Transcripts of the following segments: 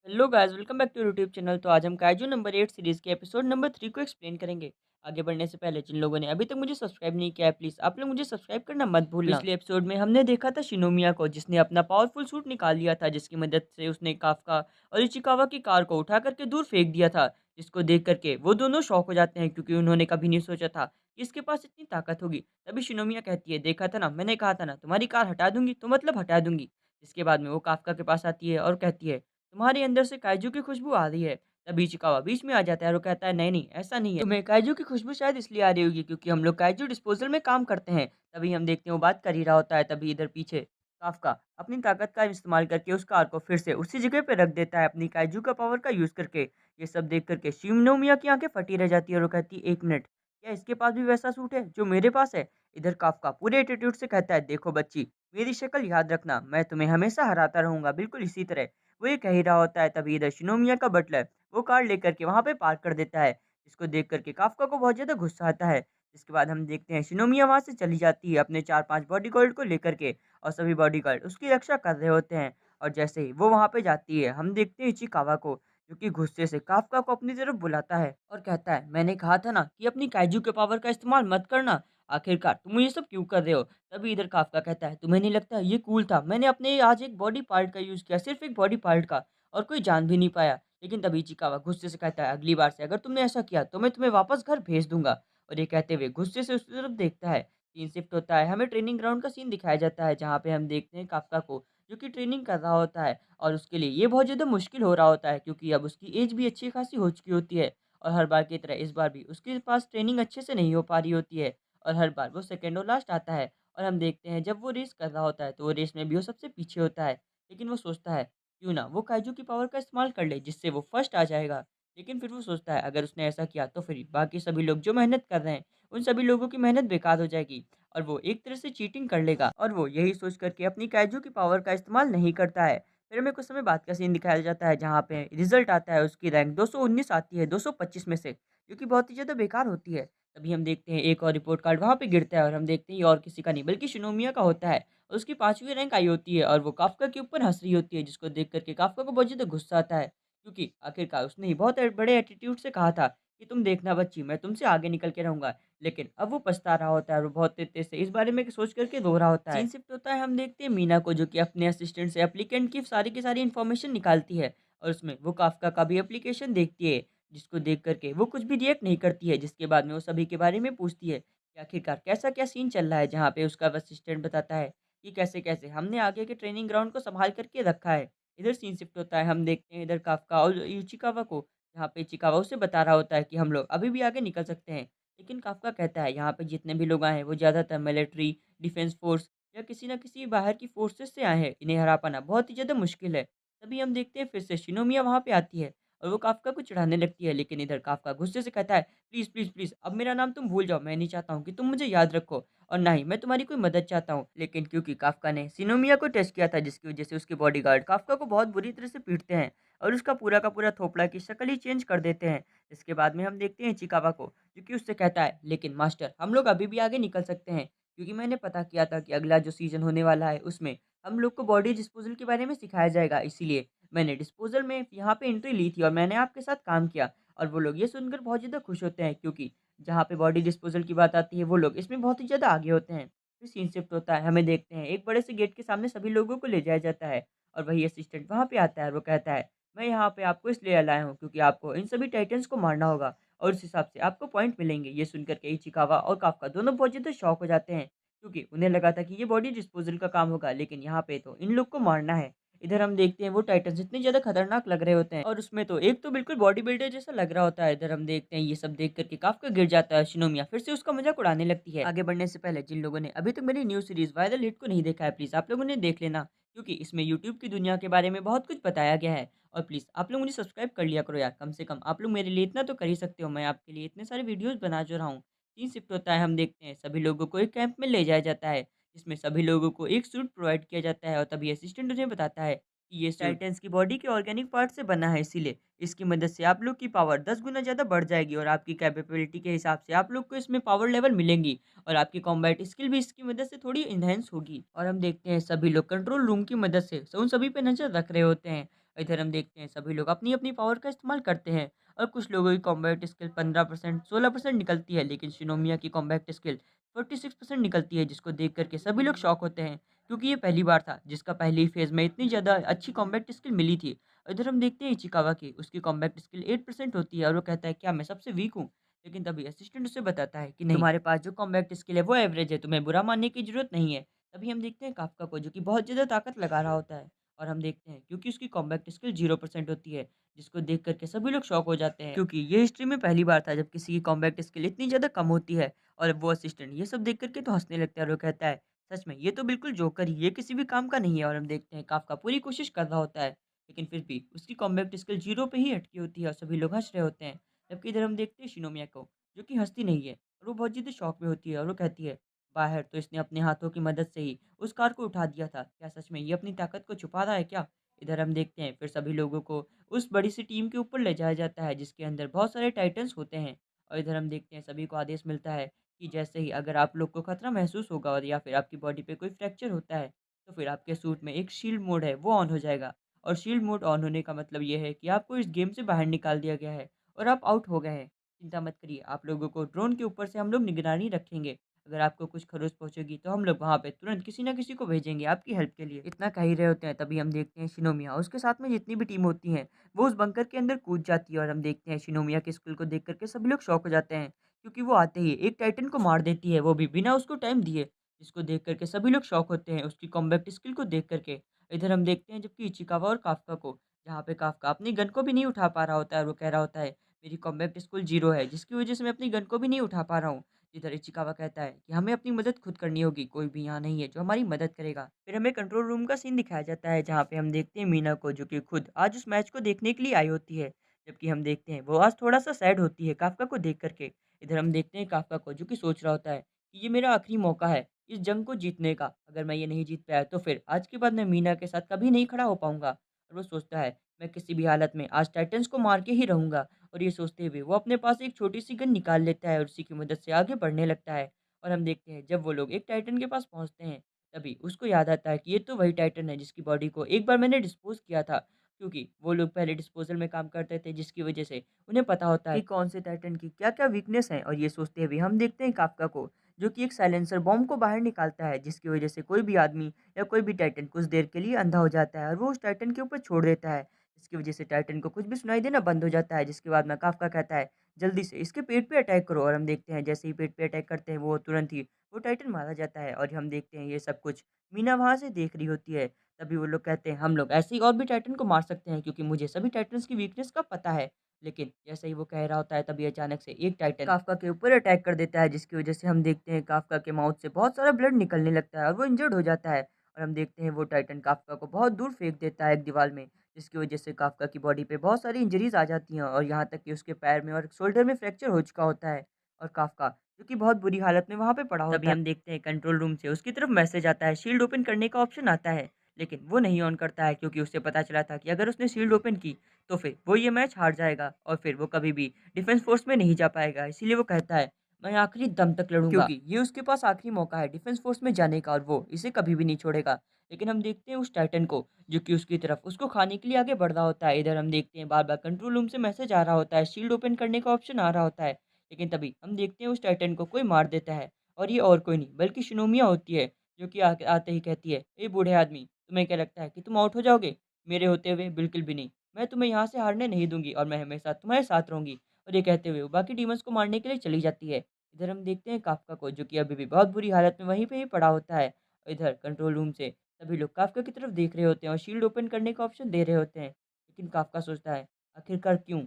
Hello guys, welcome back to YouTube channel. तो आज हम काइजू नंबर 8 सीरीज के एपिसोड नंबर 3 को एक्सप्लेन करेंगे। आगे बढ़ने से पहले जिन लोगों ने अभी तक मुझे सब्सक्राइब नहीं किया है, प्लीज आप लोग मुझे सब्सक्राइब करना मत भूलना। पिछले एपिसोड में हमने देखा था शिनोमिया को, जिसने अपना पावरफुल सूट निकाल लिया था, जिसकी मदद से उसने काफका और इचिकावा की कार को उठा करके दूर फेंक दिया था। जिसको देख करके वो दोनों शॉक हो जाते हैं, क्योंकि उन्होंने कभी नहीं सोचा था कि इसके पास इतनी ताकत होगी। तभी शिनोमिया कहती है, देखा था ना, मैंने कहा था ना तुम्हारी कार हटा दूंगी, तो मतलब हटा दूंगी। जिसके बाद में वो काफका के पास आती है और कहती है, तुम्हारे अंदर से काइजू की खुशबू आ रही है। तभी चिकावा बीच में आ जाता है और वो कहता है, नहीं नहीं, ऐसा नहीं है, तुम्हें काइजू की खुशबू शायद इसलिए आ रही होगी क्योंकि हम लोग काइजू डिस्पोजल में काम करते हैं। तभी हम देखते हैं वो बात कर ही रहा होता है, तभी इधर पीछे काफका अपनी ताकत का इस्तेमाल करके उस कार को फिर से उसी जगह पे रख देता है, अपनी काइजू का पावर का यूज करके। ये सब देख करके शिनोमिया की आंखें फटी रह जाती है और वो कहती है, एक मिनट, क्या इसके पास भी वैसा सूट है जो मेरे पास है? इधर काफका पूरे एटीट्यूड से कहता है, देखो बच्ची, मेरी शक्ल याद रखना, मैं तुम्हें हमेशा हराता रहूंगा, बिल्कुल इसी तरह। वो ये कह ही रहा होता है, तभी इधर शिनोमिया का बटलर वो कार लेकर के वहाँ पे पार्क कर देता है, जिसको देख करके काफका को बहुत ज़्यादा गुस्सा आता है। जिसके बाद हम देखते हैं शिनोमिया वहाँ से चली जाती है अपने 4-5 बॉडीगार्ड को लेकर के, और सभी बॉडीगार्ड उसकी रक्षा कर रहे होते हैं। और जैसे ही वो वहाँ पे जाती है, हम देखते हैं इचिकावा को, जो कि गुस्से से काफका को अपनी तरफ बुलाता है और कहता है, मैंने कहा था ना कि अपनी काइजू के पावर का इस्तेमाल मत करना, आखिरकार तुम ये सब क्यों कर रहे हो? तभी इधर काफ़का कहता है, तुम्हें नहीं लगता ये कूल था? मैंने अपने आज एक बॉडी पार्ट का यूज़ किया, सिर्फ़ एक बॉडी पार्ट का, और कोई जान भी नहीं पाया। लेकिन तभी इचिकावा गुस्से से कहता है, अगली बार से अगर तुमने ऐसा किया तो मैं तुम्हें वापस घर भेज दूँगा। और ये कहते हुए गुस्से से उसकी तरफ देखता है। सीन शिफ्ट होता है, हमें ट्रेनिंग ग्राउंड का सीन दिखाया जाता है, जहाँ पे हम देखते हैं काफ़का को, जो कि ट्रेनिंग कर रहा होता है, और उसके लिए ये बहुत ज़्यादा मुश्किल हो रहा होता है, क्योंकि अब उसकी एज भी अच्छी खासी हो चुकी होती है, और हर बार की तरह इस बार भी उसके पास ट्रेनिंग अच्छे से नहीं हो पा रही होती है, और हर बार वो सेकंड और लास्ट आता है। और हम देखते हैं जब वो रेस कर रहा होता है, तो वो रेस में भी वो सबसे पीछे होता है। लेकिन वो सोचता है, क्यों ना वो काइजू की पावर का इस्तेमाल कर ले, जिससे वो फर्स्ट आ जाएगा। लेकिन फिर वो सोचता है, अगर उसने ऐसा किया तो फिर बाकी सभी लोग जो मेहनत कर रहे हैं, उन सभी लोगों की मेहनत बेकार हो जाएगी, और वो एक तरह से चीटिंग कर लेगा। और वो यही सोच करके अपनी काइजू की पावर का इस्तेमाल नहीं करता है। फिर हमें कुछ समय बाद का सीन दिखाया जाता है, जहाँ पे रिजल्ट आता है, उसकी रैंक 219 आती है 225 में से, जो कि बहुत ही ज़्यादा बेकार होती है। तभी हम देखते हैं एक और रिपोर्ट कार्ड वहाँ पे गिरता है, और हम देखते हैं ये और किसी का नहीं बल्कि शिनोमिया का होता है, और उसकी 5वीं रैंक आई होती है, और वो काफ़का के ऊपर हँस रही होती है, जिसको देख कर के काफ़का को बहुत ज़्यादा गुस्सा आता है, क्योंकि आखिरकार उसने ही बहुत बड़े एटीट्यूड से कहा था कि तुम देखना बच्ची, मैं तुमसे आगे निकल के रहूँगा। लेकिन अब वो पछता रहा होता है, और वो बहुत तेज़ से इस बारे में सोच करके रो रहा होता है। सीन शिफ्ट होता है, हम देखते हैं मीना को, जो कि अपने असिस्टेंट से एप्लीकेंट की सारी इन्फॉर्मेशन निकालती है, और उसमें वो काफ़का का भी एप्लीकेशन देखती है, जिसको देख कर के वो कुछ भी रिएक्ट नहीं करती है। जिसके बाद में वो सभी के बारे में पूछती है कि आखिरकार कैसा क्या सीन चल रहा है, जहाँ पे उसका असिस्टेंट बताता है कि कैसे-कैसे हमने आगे के ट्रेनिंग ग्राउंड को सँभाल कर के रखा है। इधर सीन शिफ्ट होता है, हम देखते हैं इधर काफ़का और इचिकावा को, जहाँ पे इचिकावा उसे बता रहा होता है कि हम लोग अभी भी आगे निकल सकते हैं। लेकिन काफ़का कहता है, यहाँ पे जितने भी लोग आए हैं वो ज़्यादातर मिलिट्री, डिफेंस फ़ोर्स या किसी न किसी बाहर की फ़ोर्सेस से आए हैं। इन्हें हरा पाना बहुत ही ज़्यादा मुश्किल है। तभी हम देखते हैं फिर से शिनोमिया वहाँ पे आती है, और वो काफ़्का को चिढ़ाने लगती है, लेकिन इधर काफ़्का गुस्से से कहता है, "प्लीज़, प्लीज़, प्लीज़, अब मेरा नाम तुम भूल जाओ, मैं नहीं चाहता हूँ कि तुम मुझे याद रखो, और ना ही मैं तुम्हारी कोई मदद चाहता हूँ।" लेकिन क्योंकि काफ़्का ने शिनोमिया को टेस्ट किया था, जिसकी वजह से उसके बॉडीगार्ड काफ़्का को बहुत बुरी तरह से पीटते हैं, और उसका पूरा का पूरा थोपड़ा की शक्ल ही चेंज कर देते हैं। इसके बाद में हम देखते हैं चिकावा को, जो कि उससे कहता है, "लेकिन मास्टर, हम लोग अभी भी आगे निकल सकते हैं, क्योंकि मैंने पता किया था कि अगला जो सीज़न होने वाला है, उसमें हम लोग को बॉडी डिस्पोज़ल के बारे में सिखाया जाएगा, इसीलिए मैंने डिस्पोज़ल में यहाँ पे एंट्री ली थी और मैंने आपके साथ काम किया।" और वो लोग ये सुनकर बहुत ज़्यादा खुश होते हैं, क्योंकि जहाँ पे बॉडी डिस्पोज़ल की बात आती है, वो लोग इसमें बहुत ही ज़्यादा आगे होते हैं। फिर सीन शिफ्ट होता है, हमें देखते हैं एक बड़े से गेट के सामने सभी लोगों को ले जाया जाता है, और वही असिस्टेंट वहाँ पे आता है और वो कहता है, "मैं यहाँ पे आपको इसलिए लाया हूँ क्योंकि आपको इन सभी टाइटन्स को मारना होगा, और उस हिसाब से आपको पॉइंट मिलेंगे।" ये सुनकर के इचिकावा और काफ़्का दोनों बहुत ज़्यादा शॉक हो जाते हैं, क्योंकि उन्हें लगा था कि ये बॉडी डिस्पोज़ल का काम होगा, लेकिन यहाँ पे तो इन लोग को मारना है। इधर हम देखते हैं वो टाइटन्स इतने ज़्यादा खतरनाक लग रहे होते हैं, और उसमें तो एक तो बिल्कुल बॉडी बिल्डर जैसा लग रहा होता है। इधर हम देखते हैं ये सब देख कर के काफ़्का गिर जाता है, शिनोमिया फिर से उसका मज़ाक उड़ाने लगती है। आगे बढ़ने से पहले जिन लोगों ने अभी तक मेरी न्यू सीरीज़ वायरल हिट को नहीं देखा है, प्लीज़ आप लोग उन्हें देख लेना, क्योंकि इसमें यूट्यूब की दुनिया के बारे में बहुत कुछ बताया गया है। और प्लीज़ आप लोग मुझे सब्सक्राइब कर लिया करो यार, कम से कम आप लोग मेरे लिए इतना तो कर ही सकते हो, मैं आपके लिए इतने सारे वीडियोज़ बना जो रहा हूँ। सीन शिफ्ट होता है, हम देखते हैं सभी लोगों को एक कैंप में ले जाया जाता है, जिसमें सभी लोगों को एक सूट प्रोवाइड किया जाता है, और तभी असिस्टेंट उन्हें बताता है कि ये टाइटेंस की बॉडी के ऑर्गेनिक पार्ट से बना है, इसीलिए इसकी मदद से आप लोग की पावर 10 गुना ज़्यादा बढ़ जाएगी, और आपकी कैपेबिलिटी के हिसाब से आप लोग को इसमें पावर लेवल मिलेंगी, और आपकी कॉम्बैट स्किल भी इसकी मदद से थोड़ी इन्हेंस होगी। और हम देखते हैं सभी लोग कंट्रोल रूम की मदद से उन सभी पे नज़र रख रहे होते हैं। इधर हम देखते हैं सभी लोग अपनी-अपनी पावर का इस्तेमाल करते हैं और कुछ लोगों की कॉम्बैट स्किल 15%, 16% निकलती है, लेकिन शिनोमिया की कॉम्बैट स्किल 46% निकलती है, जिसको देख कर के सभी लोग शॉक होते हैं, क्योंकि ये पहली बार था जिसका पहले ही फेज़ में इतनी ज़्यादा अच्छी कॉम्बैट स्किल मिली थी। इधर हम देखते हैं इचिकावा की, उसकी कॉम्बैट स्किल 8% होती है और वो कहता है, "क्या मैं सबसे वीक हूँ?" लेकिन तभी असिस्टेंट उसे बताता है कि नहीं, तुम्हारे पास जो कॉम्बैट स्किल है वो एवरेज है, तुम्हें बुरा मानने की ज़रूरत नहीं है। तभी हम देखते हैं काफ्का को, जो कि बहुत ज़्यादा ताकत लगा रहा होता है। और हम देखते हैं क्योंकि उसकी कॉम्बैट स्किल 0% होती है, जिसको देख कर के सभी लोग शॉक हो जाते हैं, क्योंकि ये हिस्ट्री में पहली बार था जब किसी की कॉम्बैट स्किल इतनी ज़्यादा कम होती है। और वो असिस्टेंट ये सब देख कर के तो हँसने लगता है और वो कहता है, "सच में ये तो बिल्कुल जोकर ही, ये किसी भी काम का नहीं है।" और हम देखते हैं काफ्का पूरी कोशिश कर रहा होता है, लेकिन फिर भी उसकी कॉम्बैट स्किल 0 पे ही अटकी होती है और सभी लोग हँस रहे होते हैं। जबकि इधर हम देखते हैं शिनोमिया को, जो कि हँसती नहीं है और वो बहुत ज़्यादा शॉक में होती है और वो कहती है, "बाहर तो इसने अपने हाथों की मदद से ही उस कार को उठा दिया था। क्या सच में ये अपनी ताकत को छुपा रहा है क्या?" इधर हम देखते हैं फिर सभी लोगों को उस बड़ी सी टीम के ऊपर ले जाया जाता है, जिसके अंदर बहुत सारे टाइटन्स होते हैं। और इधर हम देखते हैं सभी को आदेश मिलता है कि जैसे ही अगर आप लोग को खतरा महसूस होगा और या फिर आपकी बॉडी पे कोई फ्रैक्चर होता है, तो फिर आपके सूट में एक शील्ड मोड है वो ऑन हो जाएगा। और शील्ड मोड ऑन होने का मतलब ये है कि आपको इस गेम से बाहर निकाल दिया गया है और आप आउट हो गए हैं। चिंता मत करिए, आप लोगों को ड्रोन के ऊपर से हम लोग निगरानी रखेंगे। अगर आपको कुछ खरोच पहुँचेगी तो हम लोग वहाँ पे तुरंत किसी न किसी को भेजेंगे आपकी हेल्प के लिए। इतना कह ही रहे होते हैं तभी हम देखते हैं शिनोमिया उसके साथ में जितनी भी टीम होती हैं, वो उस बंकर के अंदर कूद जाती है और हम देखते हैं शिनोमिया की स्किल को देख कर के सभी लोग शॉक हो जाते हैं, क्योंकि वो आते ही एक टाइटन को मार देती है, वो भी बिना उसको टाइम दिए, जिसको देख कर के सभी लोग शॉक होते हैं उसकी कॉम्बैट स्किल को देख कर के। इधर हम देखते हैं जबकि इचिकावा और काफ्का को, जहाँ पे काफ्का अपनी गन को भी नहीं उठा पा रहा होता है और वो कह रहा होता है, मेरी कॉम्बैट स्किल 0 है, जिसकी वजह से मैं अपनी गन को भी नहीं उठा पा रहा हूँ। इधर इचिकावा कहता है कि हमें अपनी मदद खुद करनी होगी, कोई भी यहाँ नहीं है जो हमारी मदद करेगा। फिर हमें कंट्रोल रूम का सीन दिखाया जाता है, जहाँ पे हम देखते हैं मीना को, जो कि खुद आज उस मैच को देखने के लिए आई होती है। जबकि हम देखते हैं वो आज थोड़ा-सा सैड होती है काफ्का को देख कर के। इधर हम देखते हैं काफ्का को, जो कि सोच रहा होता है कि ये मेरा आखिरी मौका है इस जंग को जीतने का। अगर मैं ये नहीं जीत पाया तो फिर आज के बाद मैं मीना के साथ कभी नहीं खड़ा हो पाऊँगा। और वो सोचता है, मैं किसी भी हालत में आज टाइटन्स को मार के ही रहूँगा। और ये सोचते हुए वो अपने पास एक छोटी-सी गन निकाल लेता है और उसी की मदद से आगे बढ़ने लगता है। और हम देखते हैं जब वो लोग एक टाइटन के पास पहुँचते हैं, तभी उसको याद आता है कि ये तो वही टाइटन है जिसकी बॉडी को एक बार मैंने डिस्पोज़ किया था। क्योंकि वो लोग पहले डिस्पोज़ल में काम करते थे, जिसकी वजह से उन्हें पता होता है कि कौन से टाइटन की क्या-क्या वीकनेस है। और ये सोचते हुए हम देखते हैं काफ्का को, जो कि एक साइलेंसर बॉम्ब को बाहर निकालता है, जिसकी वजह से कोई भी आदमी या कोई भी टाइटन कुछ देर के लिए अंधा हो जाता है और वो उस टाइटन के ऊपर छोड़ देता है। जिसकी वजह से टाइटन को कुछ भी सुनाई देना बंद हो जाता है, जिसके बाद में काफ्का कहता है, जल्दी से इसके पेट पे अटैक करो। और हम देखते हैं जैसे ही पेट पे अटैक करते हैं वो तुरंत ही वो टाइटन मारा जाता है। और हम देखते हैं ये सब कुछ मीना वहाँ से देख रही होती है। तभी वो लोग कहते हैं, हम लोग ऐसे ही और भी टाइटन को मार सकते हैं, क्योंकि मुझे सभी टाइटन्स की वीकनेस का पता है। लेकिन जैसे ही वो कह रहा होता है तभी अचानक से एक टाइटन काफ्का के ऊपर अटैक कर देता है, जिसकी वजह से हम देखते हैं काफ्का के माउथ से बहुत सारा ब्लड निकलने लगता है और वो इंजर्ड हो जाता है। और हम देखते हैं वो टाइटन काफ्का को बहुत दूर फेंक देता है एक दीवार में, जिसकी वजह से काफ्का की बॉडी पे बहुत सारी इंजरीज़ आ जाती हैं और यहाँ तक कि उसके पैर में और शोल्डर में फ्रैक्चर हो चुका होता है। और काफ्का, जो कि बहुत बुरी हालत में वहाँ पे पड़ा होता है। तभी हम देखते हैं कंट्रोल रूम से उसकी तरफ मैसेज आता है, शील्ड ओपन करने का ऑप्शन आता है, लेकिन वो नहीं ऑन करता है, क्योंकि उसे पता चला था कि अगर उसने शील्ड ओपन की तो फिर वो ये मैच हार जाएगा और फिर वो कभी भी डिफेंस फ़ोर्स में नहीं जा पाएगा। इसीलिए वो कहता है, मैं आखिरी दम तक लड़ूँगा, क्योंकि ये उसके पास आखिरी मौका है डिफेंस फ़ोर्स में जाने का और वो इसे कभी भी नहीं छोड़ेगा। लेकिन हम देखते हैं उस टाइटन को, जो कि उसकी तरफ उसको खाने के लिए आगे बढ़ रहा होता है। इधर हम देखते हैं बार-बार कंट्रोल रूम से मैसेज आ रहा होता है, शील्ड ओपन करने का ऑप्शन आ रहा होता है। लेकिन तभी हम देखते हैं उस टाइटन को कोई मार देता है और ये और कोई नहीं बल्कि शिनोमिया होती है, जो कि आके आते ही कहती है, "ए बूढ़े आदमी, तुम्हें क्या लगता है कि तुम आउट हो जाओगे? मेरे होते हुए बिल्कुल भी नहीं। मैं तुम्हें यहाँ से हारने नहीं दूँगी और मैं हमेशा तुम्हारे साथ रहूँगी।" और ये कहते हुए वो बाकी डीमन्स को मारने के लिए चली जाती है। इधर हम देखते हैं काफ्का को, जो कि अभी भी बहुत बुरी हालत में वहीं पे ही पड़ा होता है। इधर कंट्रोल रूम से सभी लोग काफ्का की तरफ देख रहे होते हैं और शील्ड ओपन करने का ऑप्शन दे रहे होते हैं। लेकिन काफ्का सोचता है, आखिरकार क्यों?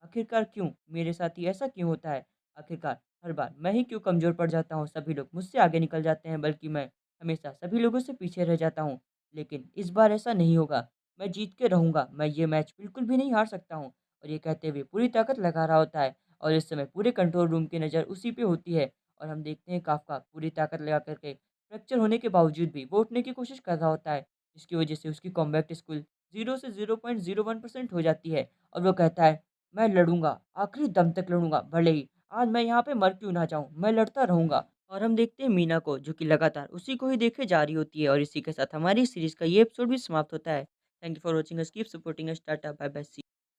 आखिरकार क्यों? मेरे साथ ही ऐसा क्यों होता है? आखिरकार हर बार मैं ही क्यों कमज़ोर पड़ जाता हूँ? सभी लोग मुझसे आगे निकल जाते हैं, बल्कि मैं हमेशा सभी लोगों से पीछे रह जाता हूँ। लेकिन इस बार ऐसा नहीं होगा, मैं जीत के रहूँगा, मैं ये मैच बिल्कुल भी नहीं हार सकता हूँ। और ये कहते हुए पूरी ताकत लगा रहा होता है और इस समय पूरे कंट्रोल रूम की नज़र उसी पे होती है। और हम देखते हैं काफ्का पूरी ताकत लगा कर के फ्रैक्चर होने के बावजूद भी वो उठने की कोशिश कर रहा होता है, जिसकी वजह से उसकी कॉम्बैट स्किल 0 से 0.01% हो जाती है। और वो कहता है, मैं लड़ूँगा, आखिरी दम तक लड़ूँगा, भले ही आज मैं यहाँ पे मर क्यों ना जाऊँ, मैं लड़ता रहूँगा। और हम देखते हैं मीना को, जो कि लगातार उसी को ही देखे जा रही होती है और इसी के साथ हमारी सीरीज़ का ये एपिसोड भी समाप्त होता है। Thank you for watching us, keep supporting us, tata bye bye C.